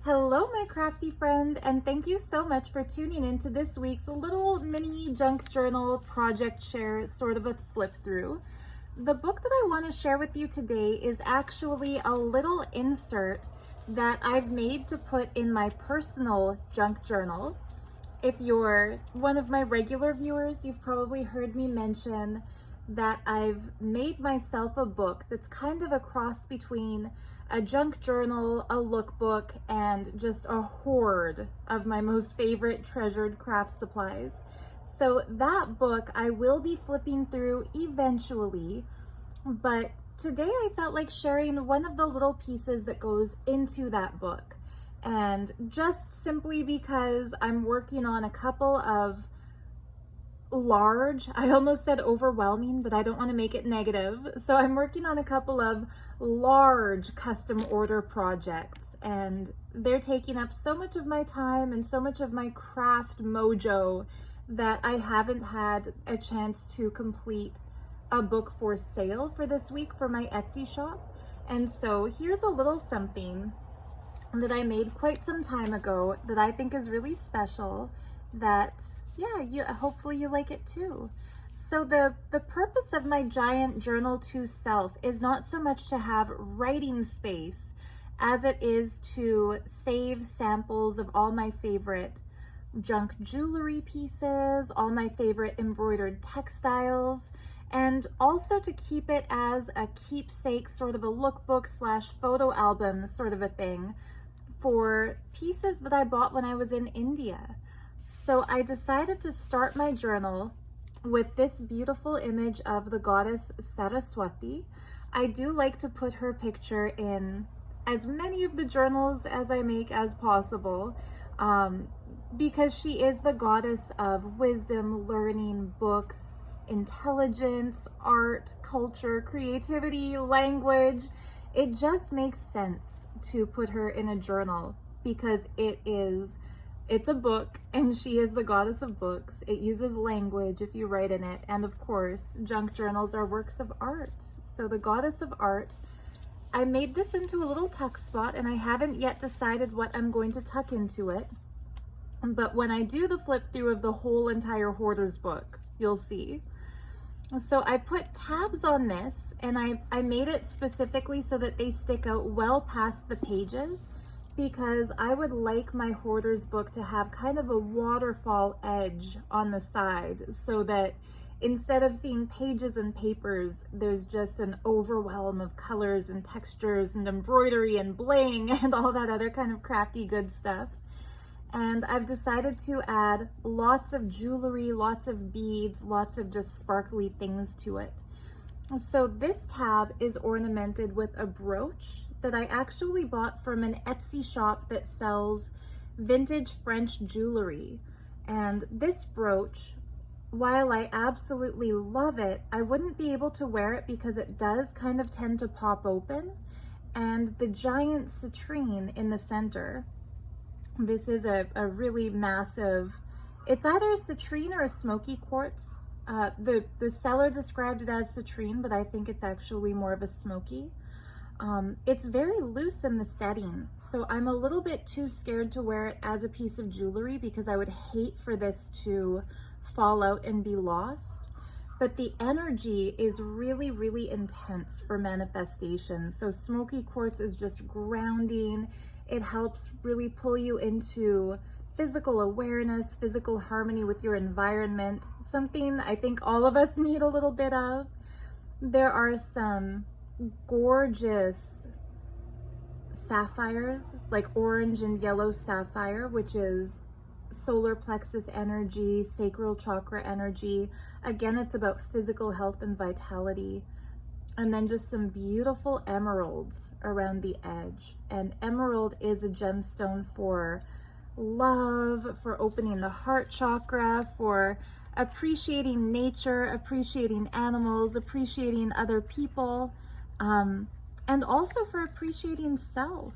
Hello, my crafty friend, and thank you so much for tuning into this week's little mini junk journal project share, sort of a flip through. The book that I want to share with you today is actually a little insert that I've made to put in my personal junk journal. If you're one of my regular viewers, you've probably heard me mention that I've made myself a book that's kind of a cross between a junk journal, a lookbook, and just a hoard of my most favorite treasured craft supplies. So that book I will be flipping through eventually, but today I felt like sharing one of the little pieces that goes into that book. And just simply because I'm working on a couple of large, I almost said overwhelming, but I don't want to make it negative. So I'm working on a couple of large custom order projects, and they're taking up so much of my time and so much of my craft mojo that I haven't had a chance to complete a book for sale for this week for my Etsy shop. And so here's a little something that I made quite some time ago that I think is really special, that hopefully you like it too. So the purpose of my giant journal to self is not so much to have writing space as it is to save samples of all my favorite junk jewelry pieces, all my favorite embroidered textiles, and also to keep it as a keepsake, sort of a lookbook slash photo album sort of a thing for pieces that I bought when I was in India. So I decided to start my journal with this beautiful image of the goddess Saraswati. I do like to put her picture in as many of the journals as I make as possible, because she is the goddess of wisdom, learning, books, intelligence, art, culture, creativity, language. It just makes sense to put her in a journal because it's a book, and she is the goddess of books. It uses language if you write in it. And of course, junk journals are works of art. So the goddess of art, I made this into a little tuck spot, and I haven't yet decided what I'm going to tuck into it. But when I do the flip through of the whole entire Hoarder's book, you'll see. So I put tabs on this, and I made it specifically so that they stick out well past the pages, because I would like my Hoarder's book to have kind of a waterfall edge on the side, so that instead of seeing pages and papers, there's just an overwhelm of colors and textures and embroidery and bling and all that other kind of crafty good stuff. And I've decided to add lots of jewelry, lots of beads, lots of just sparkly things to it. So this tab is ornamented with a brooch that I actually bought from an Etsy shop that sells vintage French jewelry. And this brooch, while I absolutely love it, I wouldn't be able to wear it because it does kind of tend to pop open. And the giant citrine in the center, this is a really massive, it's either a citrine or a smoky quartz. The seller described it as citrine, but I think it's actually more of a smoky. It's very loose in the setting, so I'm a little bit too scared to wear it as a piece of jewelry because I would hate for this to fall out and be lost. But the energy is really, really intense for manifestation. So smoky quartz is just grounding. It helps really pull you into physical awareness, physical harmony with your environment, something I think all of us need a little bit of. There are some gorgeous sapphires, like orange and yellow sapphire, which is solar plexus energy, sacral chakra energy. Again, it's about physical health and vitality. And then just some beautiful emeralds around the edge. And emerald is a gemstone for love, for opening the heart chakra, for appreciating nature, appreciating animals, appreciating other people, and also for appreciating self.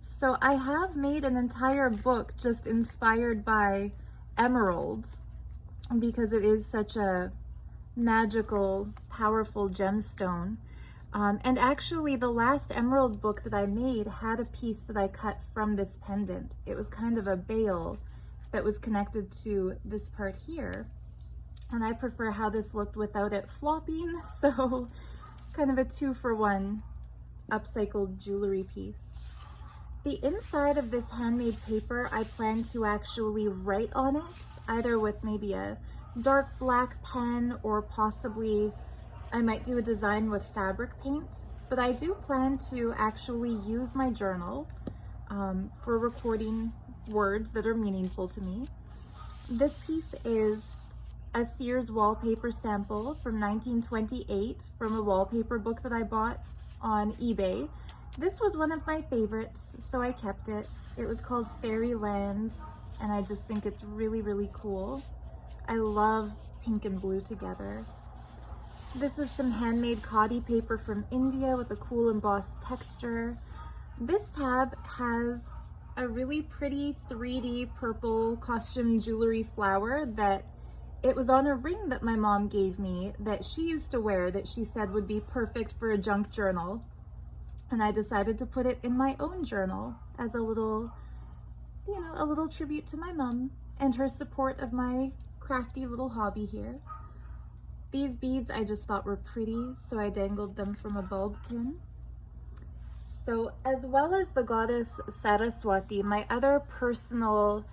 So I have made an entire book just inspired by emeralds because it is such a magical, powerful gemstone. And actually the last emerald book that I made had a piece that I cut from this pendant. It was kind of a bail that was connected to this part here. And I prefer how this looked without it flopping, so kind of a 2-for-1 upcycled jewelry piece. The inside of this handmade paper, I plan to actually write on it, either with maybe a dark black pen or possibly I might do a design with fabric paint. But I do plan to actually use my journal for recording words that are meaningful to me. This piece is a Sears wallpaper sample from 1928 from a wallpaper book that I bought on eBay. This was one of my favorites, so I kept it. It was called Fairylands, and I just think it's really, really cool. I love pink and blue together. This is some handmade khadi paper from India with a cool embossed texture. This tab has a really pretty 3D purple costume jewelry flower that it was on a ring that my mom gave me that she used to wear that she said would be perfect for a junk journal. And I decided to put it in my own journal as a little, you know, a little tribute to my mom and her support of my crafty little hobby here. These beads I just thought were pretty, so I dangled them from a bulb pin. So as well as the goddess Saraswati, my other personal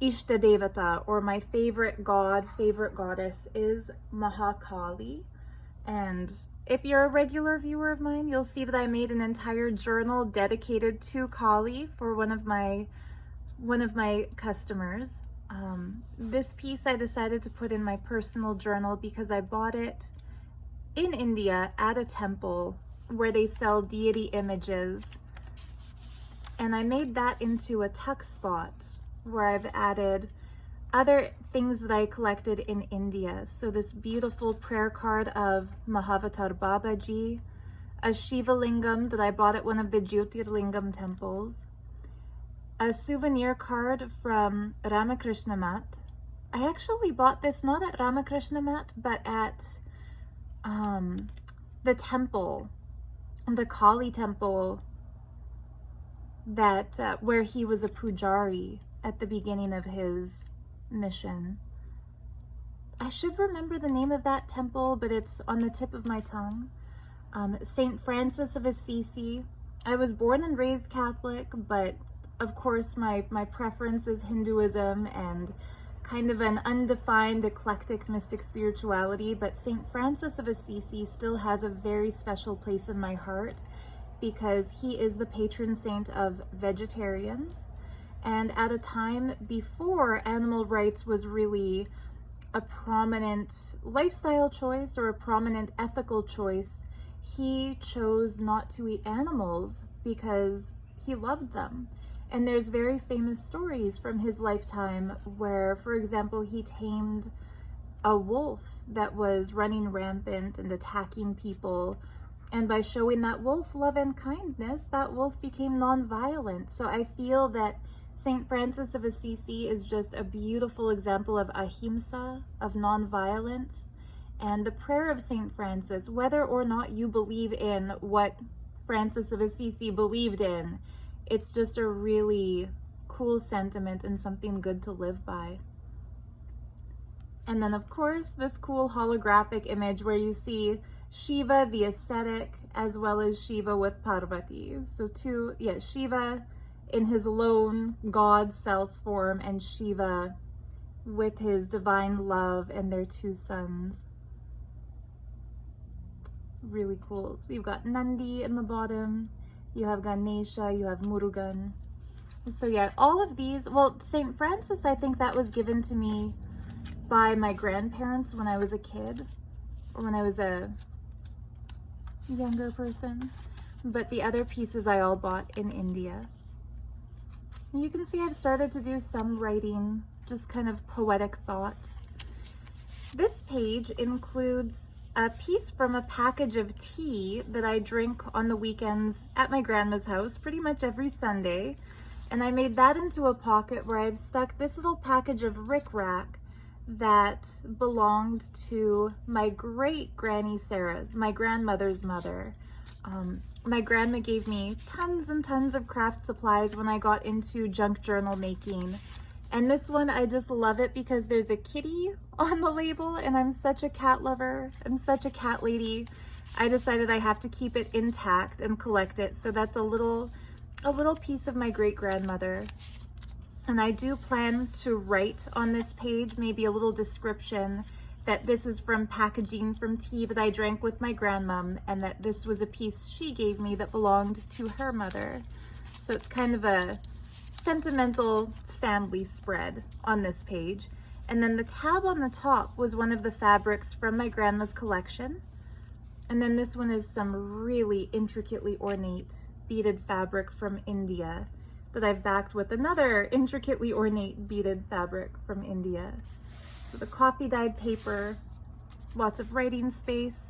Ishtadevata, or my favorite god, favorite goddess, is Mahakali. And if you're a regular viewer of mine, you'll see that I made an entire journal dedicated to Kali for one of my customers. This piece I decided to put in my personal journal because I bought it in India at a temple where they sell deity images. And I made that into a tuck spot where I've added other things that I collected in India. So this beautiful prayer card of Mahavatar Babaji, a Shiva Lingam that I bought at one of the Jyotirlingam temples, a souvenir card from Ramakrishna Mat. I actually bought this not at Ramakrishna Mat, but at the temple, the Kali temple that where he was a pujari at the beginning of his mission. I should remember the name of that temple, but it's on the tip of my tongue. Saint Francis of Assisi. I was born and raised Catholic, but of course my preference is Hinduism and kind of an undefined eclectic mystic spirituality, but Saint Francis of Assisi still has a very special place in my heart because he is the patron saint of vegetarians. And at a time before animal rights was really a prominent lifestyle choice or a prominent ethical choice, he chose not to eat animals because he loved them. And there's very famous stories from his lifetime where, for example, he tamed a wolf that was running rampant and attacking people. And by showing that wolf love and kindness, that wolf became non-violent. So I feel that Saint Francis of Assisi is just a beautiful example of ahimsa, of non-violence. And the prayer of Saint Francis, whether or not you believe in what Francis of Assisi believed in, it's just a really cool sentiment and something good to live by. And then of course, this cool holographic image where you see Shiva the ascetic as well as Shiva with Parvati. So Shiva in his lone God self form and Shiva with his divine love and their two sons. Really cool. You've got Nandi in the bottom, you have Ganesha, you have Murugan. So yeah, all of these, well, St. Francis, I think that was given to me by my grandparents when I was a kid, or when I was a younger person. But the other pieces I all bought in India. You can see I've started to do some writing, just kind of poetic thoughts. This page includes a piece from a package of tea that I drink on the weekends at my grandma's house pretty much every Sunday. And I made that into a pocket where I've stuck this little package of rickrack that belonged to my great Granny Sarah's, my grandmother's mother. My grandma gave me tons and tons of craft supplies when I got into junk journal making. And this one, I just love it because there's a kitty on the label, and I'm such a cat lover. I'm such a cat lady. I decided I have to keep it intact and collect it. So that's a little piece of my great grandmother. And I do plan to write on this page maybe a little description that this is from packaging from tea that I drank with my grandmom, and that this was a piece she gave me that belonged to her mother. So it's kind of a sentimental family spread on this page. And then the tab on the top was one of the fabrics from my grandma's collection. And then this one is some really intricately ornate beaded fabric from India that I've backed with another intricately ornate beaded fabric from India. So the coffee dyed paper, lots of writing space.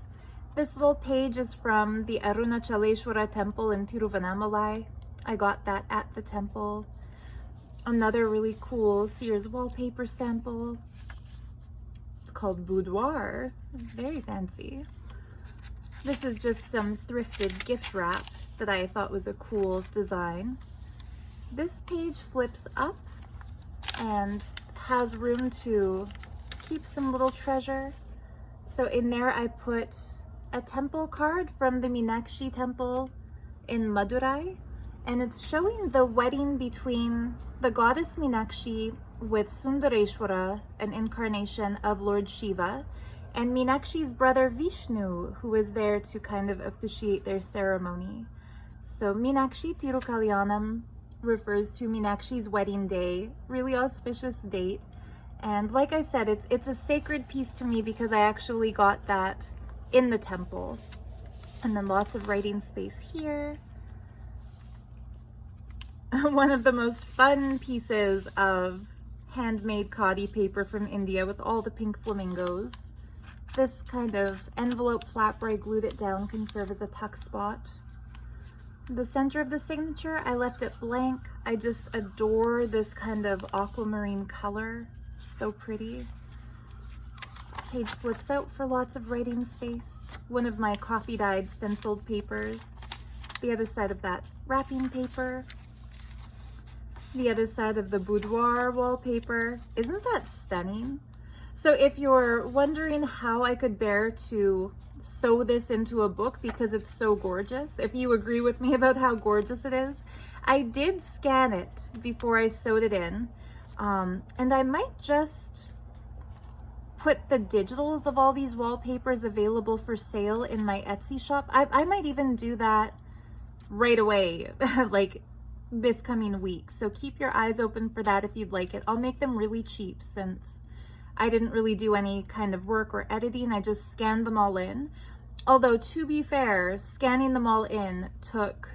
This little page is from the Arunachaleshwara temple in Tiruvannamalai. I got that at the temple. Another really cool Sears wallpaper sample. It's called Boudoir. It's very fancy. This is just some thrifted gift wrap that I thought was a cool design. This page flips up and has room to keep some little treasure. So in there I put a temple card from the Meenakshi temple in Madurai, and it's showing the wedding between the goddess Meenakshi with Sundareshwara, an incarnation of Lord Shiva, and Meenakshi's brother Vishnu, who is there to kind of officiate their ceremony. So Meenakshi Tirukalyanam refers to Meenakshi's wedding day, really auspicious date. And like I said, it's a sacred piece to me because I actually got that in the temple. And then lots of writing space here. One of the most fun pieces of handmade khadi paper from India with all the pink flamingos. This kind of envelope flap where I glued it down can serve as a tuck spot. The center of the signature, I left it blank. I just adore this kind of aquamarine color. So pretty. This page flips out for lots of writing space. One of my coffee dyed stenciled papers. The other side of that wrapping paper. The other side of the boudoir wallpaper. Isn't that stunning? So if you're wondering how I could bear to sew this into a book because it's so gorgeous, if you agree with me about how gorgeous it is, I did scan it before I sewed it in. And I might just put the digitals of all these wallpapers available for sale in my Etsy shop. I might even do that right away, like this coming week. So keep your eyes open for that if you'd like it. I'll make them really cheap since I didn't really do any kind of work or editing. I just scanned them all in. Although to be fair, scanning them all in took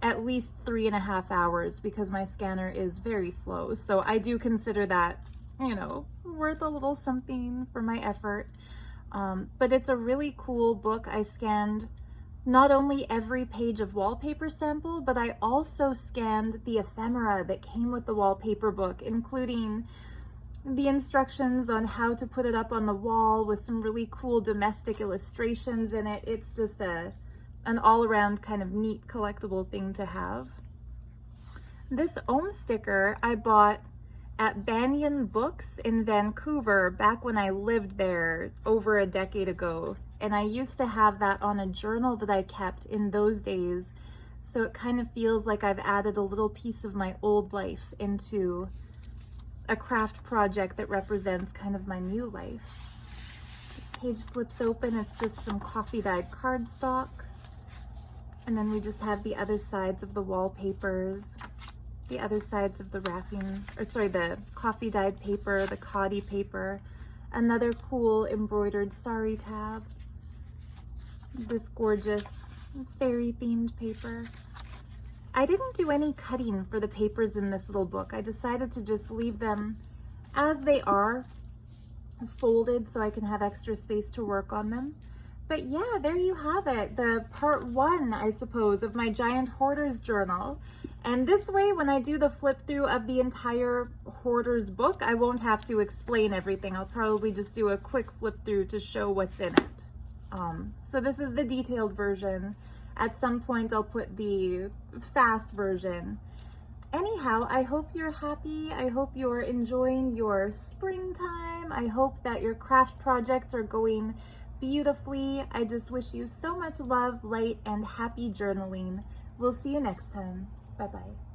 at least 3.5 hours because my scanner is very slow. So I do consider that, you know, worth a little something for my effort. But it's a really cool book. I scanned not only every page of wallpaper sample, but I also scanned the ephemera that came with the wallpaper book, including the instructions on how to put it up on the wall with some really cool domestic illustrations in it. It's just an all-around kind of neat collectible thing to have. This Om sticker I bought at Banyan Books in Vancouver back when I lived there over a decade ago. And I used to have that on a journal that I kept in those days. So it kind of feels like I've added a little piece of my old life into a craft project that represents kind of my new life. This page flips open. It's just some coffee dyed cardstock. And then we just have the other sides of the wallpapers, the other sides of the wrapping, or sorry, the coffee dyed paper, the khadi paper, another cool embroidered sari tab, this gorgeous fairy themed paper. I didn't do any cutting for the papers in this little book. I decided to just leave them as they are, folded so I can have extra space to work on them. But yeah, there you have it, the part 1, I suppose, of my giant hoarder's journal. And this way, when I do the flip through of the entire hoarder's book, I won't have to explain everything. I'll probably just do a quick flip through to show what's in it. So this is the detailed version. At some point I'll put the fast version. Anyhow, I hope you're happy. I hope you're enjoying your springtime. I hope that your craft projects are going beautifully. I just wish you so much love, light, and happy journaling. We'll see you next time. Bye-bye.